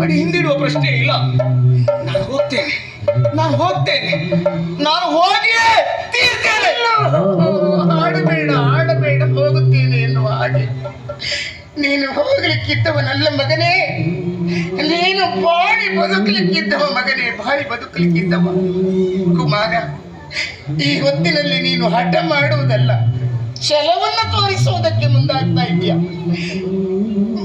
ಮಾಡಿ ಹಿಂದಿಡುವ ಪ್ರಶ್ನೆ ಇಲ್ಲ. ನಾನು ಹೋಗ್ತೇನೆ, ನಾನು ಹೋಗಿಯೇ ತೀರ್ತೇನೆ. ಆಡಬೇಡ ಹೋಗುತ್ತೇನೆ ಎನ್ನುವ ಹಾಗೆ ನೀನು ಹೋಗ್ಲಿಕ್ಕಿದ್ದವನಲ್ಲ ಮಗನೇ, ನೀನು ಬಾಳಿ ಬದುಕಲಿಕ್ಕಿದ್ದವ ಮಗನೇ, ಬಾಳಿ ಬದುಕಲಿಕ್ಕಿದ್ದವ. ಕುಮಾರ, ಈ ಹೊತ್ತಿನಲ್ಲಿ ನೀನು ಹಠ ಮಾಡುವುದಲ್ಲ, ಛಲವನ್ನು ತೋರಿಸುವುದಕ್ಕೆ ಮುಂದಾಗ್ತಾ ಇದೆಯಾ?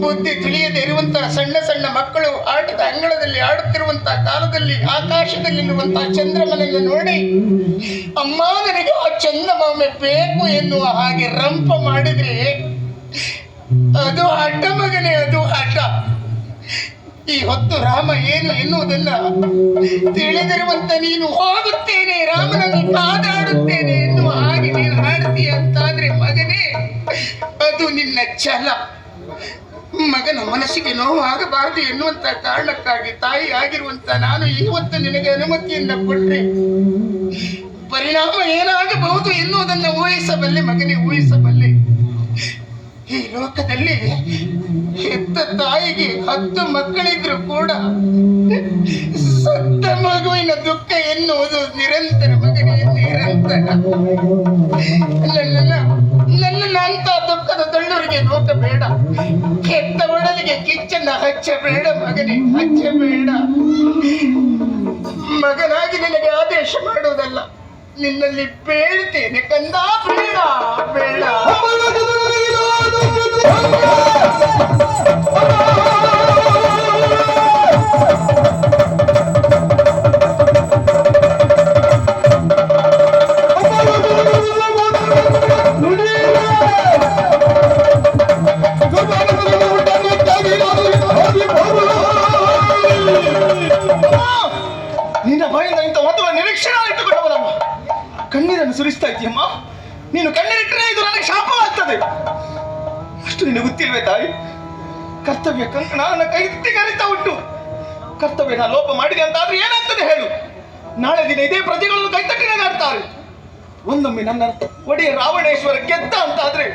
ಬುದ್ಧಿ ತಿಳಿಯದೆ ಇರುವಂತಹ ಸಣ್ಣ ಸಣ್ಣ ಮಕ್ಕಳು ಆಟದ ಅಂಗಳದಲ್ಲಿ ಆಡುತ್ತಿರುವಂತಹ ಕಾಲದಲ್ಲಿ ಆಕಾಶದಲ್ಲಿರುವಂತಹ ಚಂದ್ರಮನನ್ನು ನೋಡಿ ಅಮ್ಮ ನನಗೆ ಆ ಚಂದಮಾಮೆ ಬೇಕು ಎನ್ನುವ ಹಾಗೆ ರಂಪ ಮಾಡಿದ್ರೆ ಅದು ಹಠ ಮಗನೇ, ಅದು ಹಠ. ಈ ಹೊತ್ತು ರಾಮ ಏನು ಎನ್ನುವುದನ್ನ ತಿಳಿದಿರುವಂತ ನೀನು ಹೋಗುತ್ತೇನೆ, ರಾಮನನ್ನು ಕಾದಾಡುತ್ತೇನೆ ಎನ್ನುವ ಹಾಗೆ ನೀನು ಹಾಡ್ತೀಯ ಅಂತಾದ್ರೆ ಮಗನೇ, ಅದು ನಿನ್ನ ಛಲ. ಮಗನ ಮನಸ್ಸಿಗೆ ನೋವು ಆಗಬಾರದು ಎನ್ನುವಂತ ಕಾರಣಕ್ಕಾಗಿ ತಾಯಿ ಆಗಿರುವಂತ ನಾನು ಇವತ್ತು ನಿನಗೆ ಅನುಮತಿಯನ್ನ ಕೊಟ್ಟರೆ ಪರಿಣಾಮ ಏನಾಗಬಹುದು ಎನ್ನುವುದನ್ನು ಊಹಿಸಬಲ್ಲೆ ಮಗನೇ, ಊಹಿಸಬಲ್ಲೆ. ಈ ಲೋಕದಲ್ಲಿ ಹೆತ್ತ ತಾಯಿಗೆ 10 ಮಕ್ಕಳಿದ್ರು ಕೂಡ ಸತ್ತ ಮಗುವಿನ ದುಃಖ ಎನ್ನುವುದು ನಿರಂತರ ಮಗನೇ, ನಿರಂತರ. ನನ್ನನ್ನ ಅಂತ ದುಃಖದ ತಳ್ಳೂರಿಗೆ ನೋಕಬೇಡ, ಹೆತ್ತ ಒಡಲಿಗೆ ಕಿಚ್ಚನ್ನ ಹಚ್ಚಬೇಡ ಮಗನೇ, ಹಚ್ಚಬೇಡ. ಮಗನಾಗಿ ನಿನಗೆ ಆದೇಶ ಮಾಡುವುದಲ್ಲ, ನಿನ್ನಲ್ಲಿ ಬೇಳ್ತೇನೆ ಕಂದ, ಬೇಡ ಬೇಡ. ನಿನ್ನ ಬಾಯಿಂದ ಇಂಥ ಮೊದಲ ನಿರೀಕ್ಷಣೆ ಇಟ್ಟುಕೊಂಡವನಮ್ಮ, ಕಣ್ಣೀರನ್ನು ಸುರಿಸ್ತಾ ಇದೆಯಮ್ಮ. ನೀನು ಕಣ್ಣೀರಿಟ್ಟರೆ ಇದು ನನಗೆ ಶಾಪವಾಗ್ತದೆ. ಅಷ್ಟು ನಿನಗೆ ಗೊತ್ತಿಲ್ವೇ ತಾಯಿ? ಕರ್ತವ್ಯ ಕಂಕಣ ನನ್ನ ಕೈ ಕರಿತಾ ಉಂಟು. ಕರ್ತವ್ಯ ಲೋಪ ಮಾಡಿದೆ ಅಂತಾದ್ರೆ ಏನಾಗ್ತದೆ ಹೇಳು? ನಾಳೆ ದಿನ ಇದೇ ಪ್ರಜೆಗಳನ್ನು ಕೈತಟ್ಟಿ ನಗಾಡ್ತಾರೆ. ಒಂದೊಮ್ಮೆ ನನ್ನ ಒಡೆಯ ರಾವಣೇಶ್ವರ ಗೆದ್ದ ಅಂತಾದ್ರೆ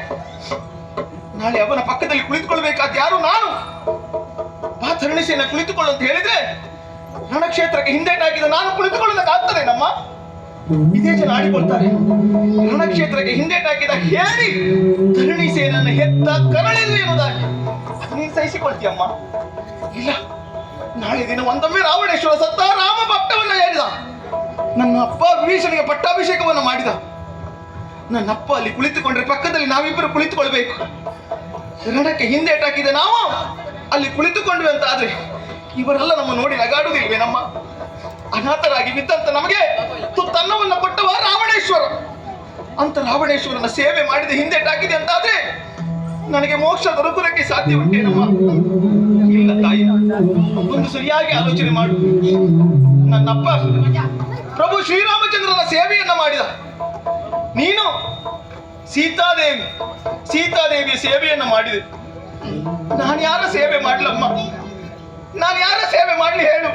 ನಾಳೆ ಅವನ ಪಕ್ಕದಲ್ಲಿ ಕುಳಿತುಕೊಳ್ಬೇಕಾದ ಯಾರು? ನಾನು ಪಾತರಣಿಸಿನ ಕುಳಿತುಕೊಳ್ಳು ಅಂತ ಹೇಳಿದ್ರೆ ರಣಕ್ಷೇತ್ರಕ್ಕೆ ಹಿಂದೇಟಾಕಿದ ನಾನು ಕುಳಿತುಕೊಳ್ಳೋದಕ್ಕಾಗ್ತದೆ ನಮ್ಮ? ಇದೇ ಜನ ಆಡಿಕೊಳ್ತಾರೆ. ರಣಕ್ಷೇತ್ರಕ್ಕೆ ಹಿಂದೇಟಾಕಿದ ಹೇಳಿ ಧರಣಿ ಸೇನನ್ನು ಹೆತ್ತ ಕರಳಿಲ್ಲ ಎನ್ನುವುದಾಗಿ ನೀನು ಸಹಿಸಿಕೊಳ್ತೀಯಮ್ಮ? ಇಲ್ಲ, ನಾಳೆ ದಿನ ಒಂದೊಮ್ಮೆ ರಾವಣೇಶ್ವರ ಸತ್ತ, ರಾಮ ಭಕ್ತವನ್ನ ಹೇಳಿದ, ನನ್ನ ಅಪ್ಪ ವಿಭೀಷಣಿಗೆ ಪಟ್ಟಾಭಿಷೇಕವನ್ನು ಮಾಡಿದ. ನನ್ನ ಅಪ್ಪ ಅಲ್ಲಿ ಕುಳಿತುಕೊಂಡ್ರೆ ಪಕ್ಕದಲ್ಲಿ ನಾವಿಬ್ಬರು ಕುಳಿತುಕೊಳ್ಬೇಕು. ರಣಕ್ಕೆ ಹಿಂದೇಟಾಕಿದ ನಾವು ಅಲ್ಲಿ ಕುಳಿತುಕೊಂಡ್ವಿ ಅಂತ ಆದ್ರೆ ಇವರೆಲ್ಲ ನಮ್ಮ ನೋಡಿ ನಗಾಡುವುದಿಲ್ವೇ ನಮ್ಮ? ಅನಾಥರಾಗಿ ಬಿದ್ದಂತ ನಮಗೆ ತುತ್ತನ್ನವನ್ನು ಕೊಟ್ಟವ ರಾವಣೇಶ್ವರ. ಅಂತ ರಾವಣೇಶ್ವರನ ಸೇವೆ ಮಾಡಿದ ಹಿಂದೇಟಾಕಿದೆ ಅಂತಾದ್ರೆ ನನಗೆ ಮೋಕ್ಷ ದೊರಕುವುದಕ್ಕೆ ಸಾಧ್ಯ ಉಂಟೇನಮ್ಮ? ಇಲ್ಲ ತಾಯಿ, ಒಂದು ಸರಿಯಾಗಿ ಆಲೋಚನೆ ಮಾಡು. ನನ್ನಪ್ಪ ಪ್ರಭು ಶ್ರೀರಾಮಚಂದ್ರನ ಸೇವೆಯನ್ನ ಮಾಡಿದ, ನೀನು ಸೀತಾದೇವಿಯ ಸೇವೆಯನ್ನ ಮಾಡಿದೆ. ನಾನು ಯಾರ ಸೇವೆ ಮಾಡ್ಲಮ್ಮ? ನಾನು ಯಾರ ಸೇವೆ ಮಾಡ್ಲಿ ಹೇಳು?